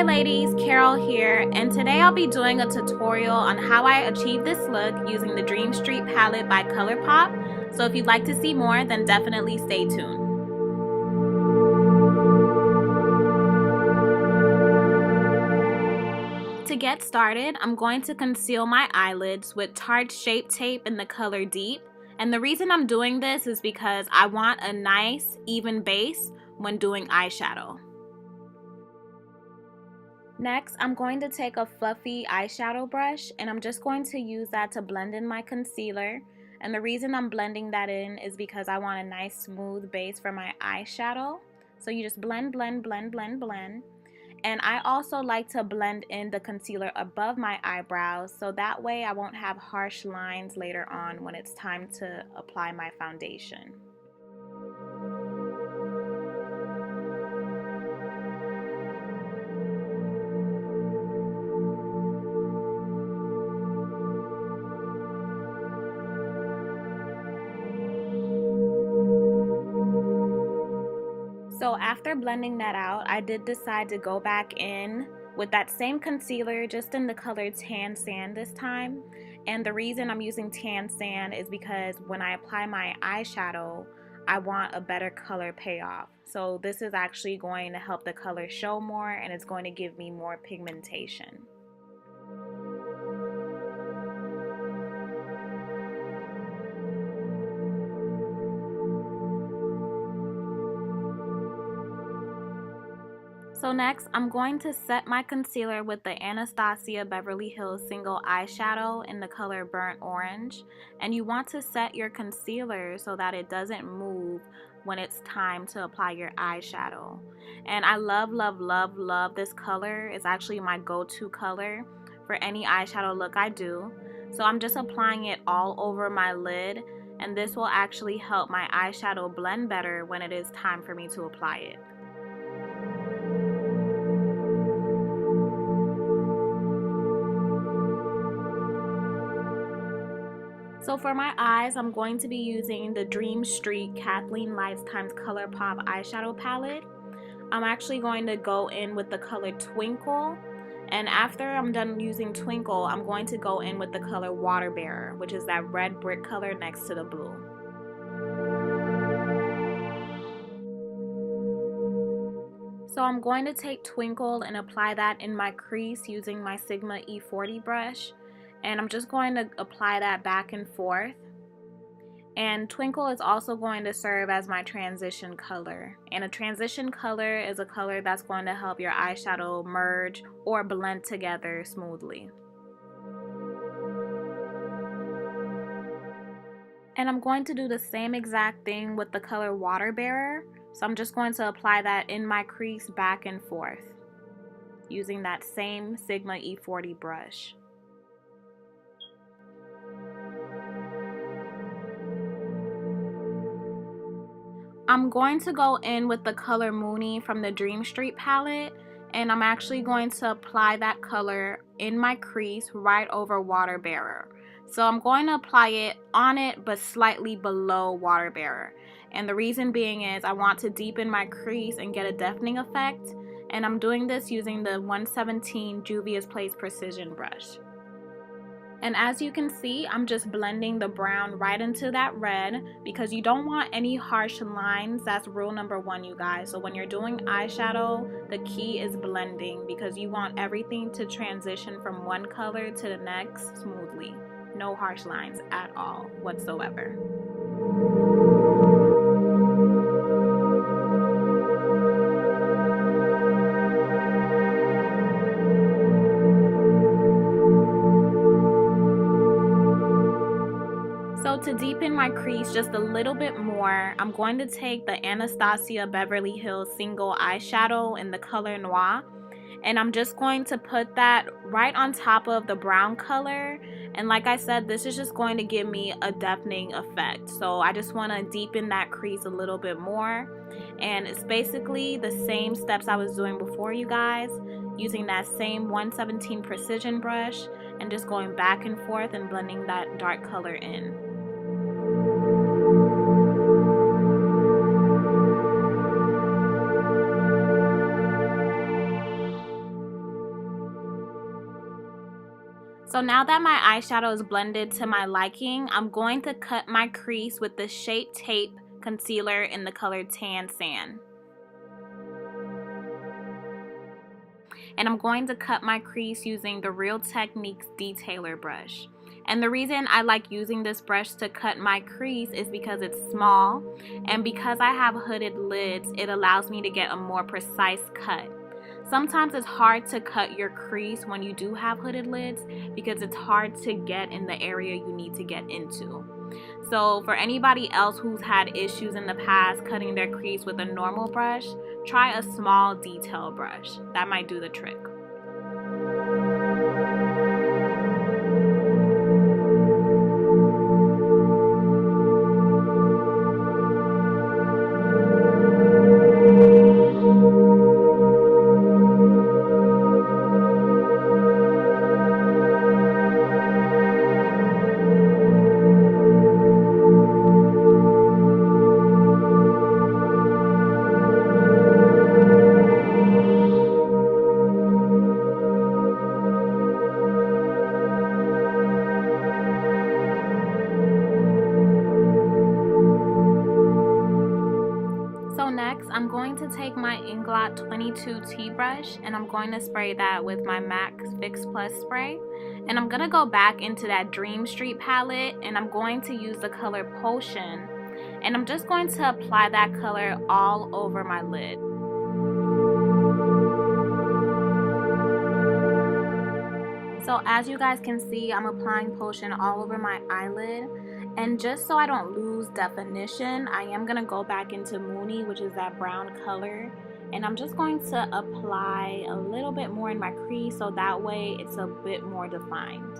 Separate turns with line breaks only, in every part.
ladies, Carol here, and today I'll be doing a tutorial on how I achieve this look using the Dream Street palette by Colourpop. So if you'd like to see more, then definitely stay tuned. To get started, I'm going to conceal my eyelids with Tarte Shape Tape in the color Deep. And the reason I'm doing this is because I want a nice, even base when doing eyeshadow. Next, I'm going to take a fluffy eyeshadow brush and I'm just going to use that to blend in my concealer. And the reason I'm blending that in is because I want a nice smooth base for my eyeshadow. So you just blend, blend, blend, blend, blend. And I also like to blend in the concealer above my eyebrows so that way I won't have harsh lines later on when it's time to apply my foundation. So after blending that out, I did decide to go back in with that same concealer, just in the color Tan Sand this time. And the reason I'm using Tan Sand is because when I apply my eyeshadow, I want a better color payoff. So this is actually going to help the color show more and it's going to give me more pigmentation. So next, I'm going to set my concealer with the Anastasia Beverly Hills Single Eyeshadow in the color Burnt Orange. And you want to set your concealer so that it doesn't move when it's time to apply your eyeshadow. And I love, love, love, love this color. It's actually my go-to color for any eyeshadow look I do. So I'm just applying it all over my lid. And this will actually help my eyeshadow blend better when it is time for me to apply it. So for my eyes, I'm going to be using the Dream Street Kathleen Lights x Colourpop eyeshadow palette. I'm actually going to go in with the color Twinkle, and after I'm done using Twinkle, I'm going to go in with the color Water Bearer, which is that red brick color next to the blue. So I'm going to take Twinkle and apply that in my crease using my Sigma E40 brush. And I'm just going to apply that back and forth. And Twinkle is also going to serve as my transition color. And a transition color is a color that's going to help your eyeshadow merge or blend together smoothly. And I'm going to do the same exact thing with the color Water Bearer. So I'm just going to apply that in my crease back and forth using that same Sigma E40 brush. I'm going to go in with the color Moony from the Dream Street palette, and I'm actually going to apply that color in my crease right over Water Bearer. So I'm going to apply it on it but slightly below Water Bearer. And the reason being is I want to deepen my crease and get a deepening effect, and I'm doing this using the 117 Juvia's Place Precision brush. And as you can see, I'm just blending the brown right into that red because you don't want any harsh lines. That's rule number one, you guys. So when you're doing eyeshadow, the key is blending because you want everything to transition from one color to the next smoothly. No harsh lines at all whatsoever. So to deepen my crease just a little bit more, I'm going to take the Anastasia Beverly Hills Single Eyeshadow in the color Noir. And I'm just going to put that right on top of the brown color. And like I said, this is just going to give me a deepening effect. So I just want to deepen that crease a little bit more. And it's basically the same steps I was doing before, you guys, using that same 117 Precision brush and just going back and forth and blending that dark color in. So now that my eyeshadow is blended to my liking, I'm going to cut my crease with the Shape Tape concealer in the color Tan Sand. And I'm going to cut my crease using the Real Techniques Detailer brush. And the reason I like using this brush to cut my crease is because it's small, and because I have hooded lids, it allows me to get a more precise cut. Sometimes it's hard to cut your crease when you do have hooded lids because it's hard to get in the area you need to get into. So for anybody else who's had issues in the past cutting their crease with a normal brush, try a small detail brush. That might do the trick. So next, I'm going to take my Inglot 22T brush and I'm going to spray that with my MAC Fix Plus spray. And I'm going to go back into that Dream Street palette and I'm going to use the color Potion. And I'm just going to apply that color all over my lid. So as you guys can see, I'm applying Potion all over my eyelid. And just so I don't lose definition, I am going to go back into Moony, which is that brown color. And I'm just going to apply a little bit more in my crease so that way it's a bit more defined.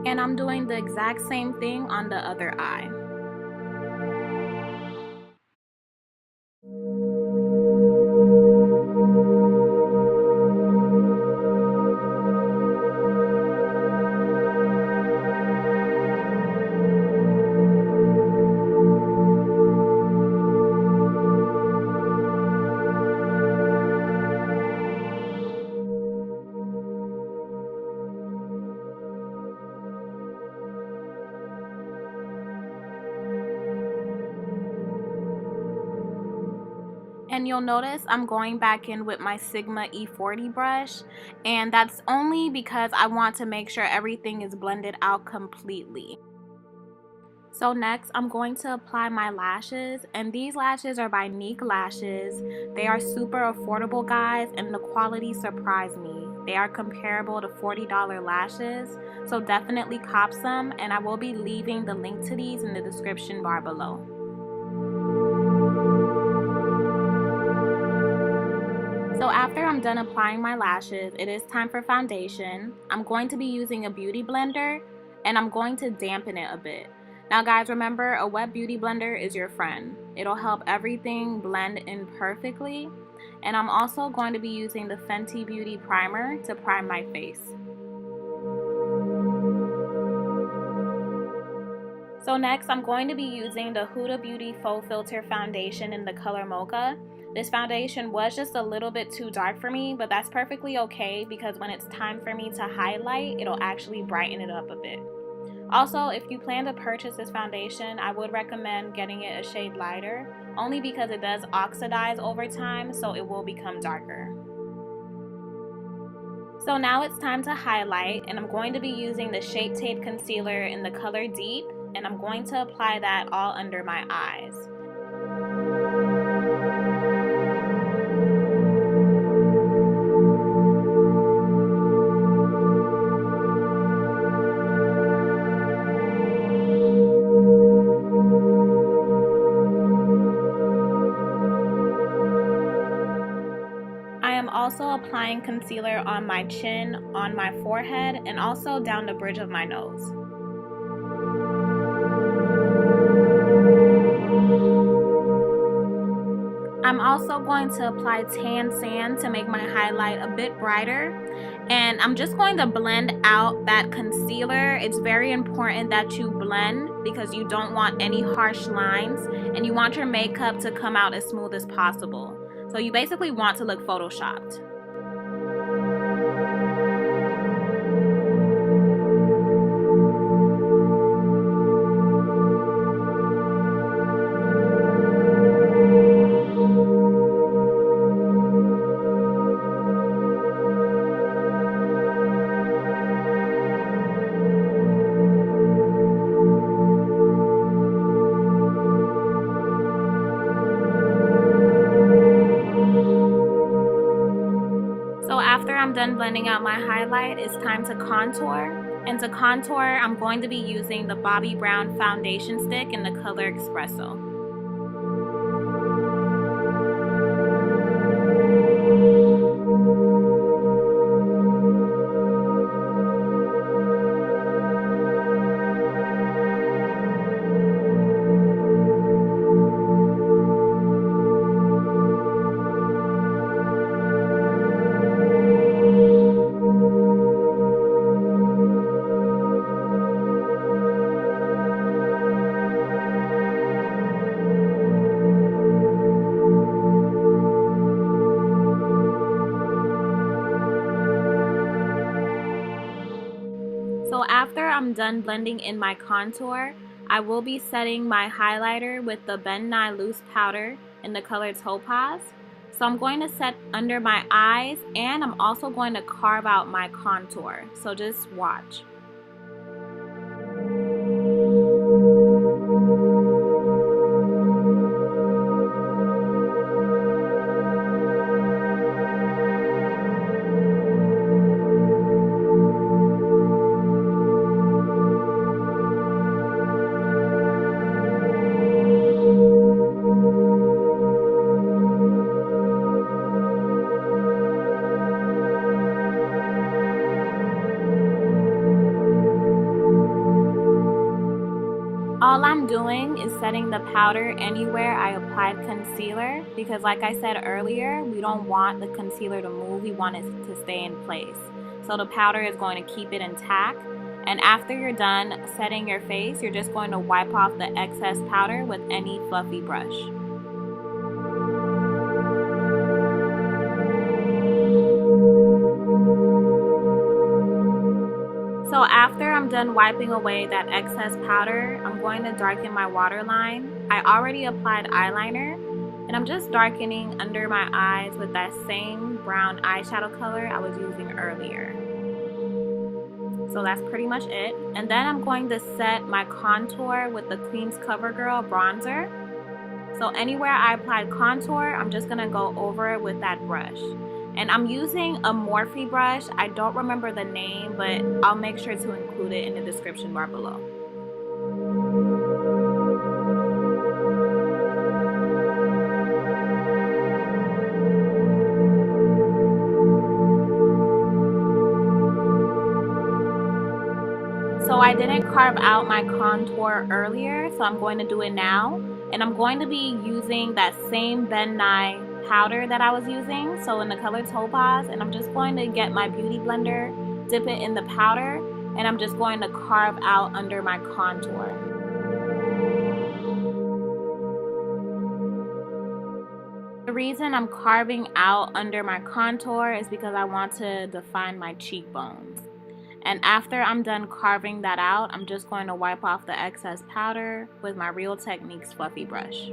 And I'm doing the exact same thing on the other eye. And you'll notice I'm going back in with my Sigma E40 brush, and that's only because I want to make sure everything is blended out completely. So next, I'm going to apply my lashes, and these lashes are by Nik Lashes. They are super affordable, guys, and the quality surprised me. They are comparable to $40 lashes, so definitely cop some, and I will be leaving the link to these in the description bar below. So after I'm done applying my lashes, it is time for foundation. I'm going to be using a beauty blender, and I'm going to dampen it a bit. Now guys, remember, a wet beauty blender is your friend. It'll help everything blend in perfectly. And I'm also going to be using the Fenty Beauty Primer to prime my face. So next, I'm going to be using the Huda Beauty Faux Filter Foundation in the color Mocha. This foundation was just a little bit too dark for me, but that's perfectly okay because when it's time for me to highlight, it'll actually brighten it up a bit. Also, if you plan to purchase this foundation, I would recommend getting it a shade lighter, only because it does oxidize over time, so it will become darker. So now it's time to highlight, and I'm going to be using the Shape Tape concealer in the color Deep, and I'm going to apply that all under my eyes. Also applying concealer on my chin, on my forehead, and also down the bridge of my nose. I'm also going to apply tan sand to make my highlight a bit brighter. And I'm just going to blend out that concealer. It's very important that you blend because you don't want any harsh lines and you want your makeup to come out as smooth as possible. So you basically want to look photoshopped. I'm done blending out my highlight, it's time to contour. And to contour, I'm going to be using the Bobbi Brown foundation stick in the color Espresso. So after I'm done blending in my contour, I will be setting my highlighter with the Ben Nye Loose Powder in the color Topaz. So I'm going to set under my eyes and I'm also going to carve out my contour. So just watch. All I'm doing is setting the powder anywhere I applied concealer because like I said earlier, we don't want the concealer to move, we want it to stay in place. So the powder is going to keep it intact. And after you're done setting your face, you're just going to wipe off the excess powder with any fluffy brush. So after I'm done wiping away that excess powder, I'm going to darken my waterline. I already applied eyeliner, and I'm just darkening under my eyes with that same brown eyeshadow color I was using earlier. So that's pretty much it. And then I'm going to set my contour with the Queen's CoverGirl bronzer. So anywhere I applied contour, I'm just going to go over it with that brush. And I'm using a Morphe brush. I don't remember the name, but I'll make sure to include it in the description bar below. So I didn't carve out my contour earlier, so I'm going to do it now. And I'm going to be using that same Ben Nye powder that I was using, so in the color Topaz, and I'm just going to get my beauty blender, dip it in the powder, and I'm just going to carve out under my contour. The reason I'm carving out under my contour is because I want to define my cheekbones. And after I'm done carving that out, I'm just going to wipe off the excess powder with my Real Techniques fluffy brush.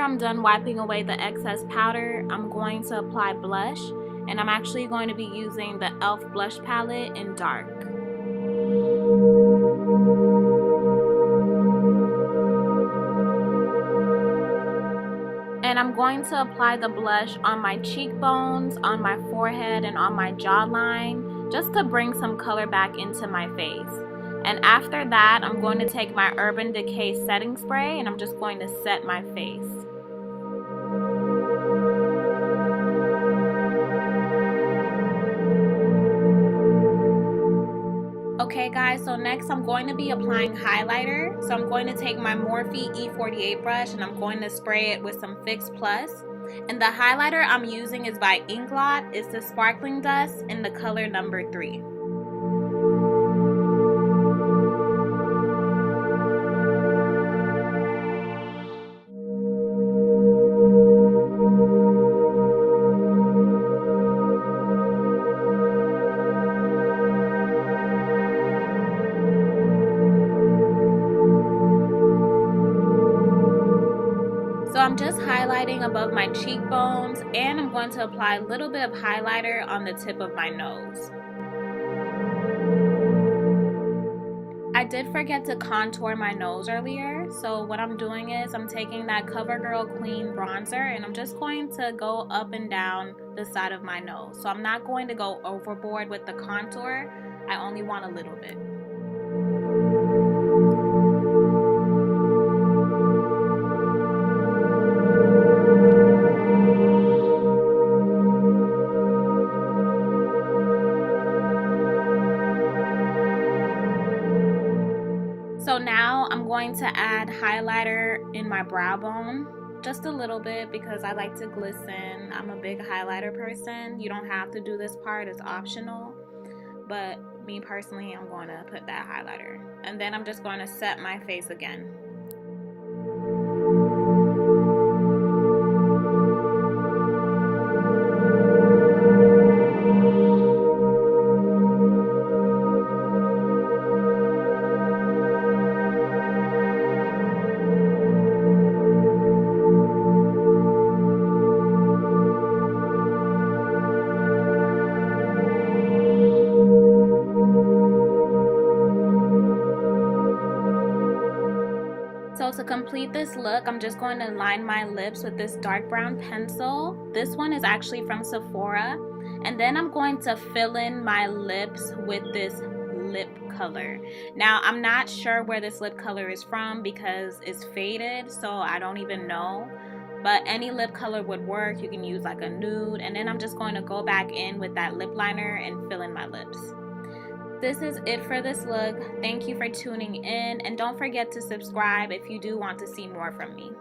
I'm done wiping away the excess powder, I'm going to apply blush, and I'm actually going to be using the e.l.f. blush palette in dark. And I'm going to apply the blush on my cheekbones, on my forehead, and on my jawline. just to bring some color back into my face. And after that, I'm going to take my Urban Decay setting spray and I'm just going to set my face. Okay guys, so next I'm going to be applying highlighter. So I'm going to take my Morphe E48 brush and I'm going to spray it with some Fix Plus. And the highlighter I'm using is by Inglot. It's the Sparkling Dust in the color number 3. So I'm just highlighting above my cheekbones and I'm going to apply a little bit of highlighter on the tip of my nose. I did forget to contour my nose earlier, so what I'm doing is I'm taking that CoverGirl Clean bronzer and I'm just going to go up and down the side of my nose. So I'm not going to go overboard with the contour, I only want a little bit. So now I'm going to add highlighter in my brow bone, just a little bit because I like to glisten. I'm a big highlighter person. You don't have to do this part, it's optional. But me personally, I'm going to put that highlighter. And then I'm just going to set my face again. So to complete this look, I'm just going to line my lips with this dark brown pencil. This one is actually from Sephora. And then I'm going to fill in my lips with this lip color. Now, I'm not sure where this lip color is from because it's faded, so I don't even know. But any lip color would work. You can use like a nude. And then I'm just going to go back in with that lip liner and fill in my lips. This is it for this look. Thank you for tuning in and don't forget to subscribe if you do want to see more from me.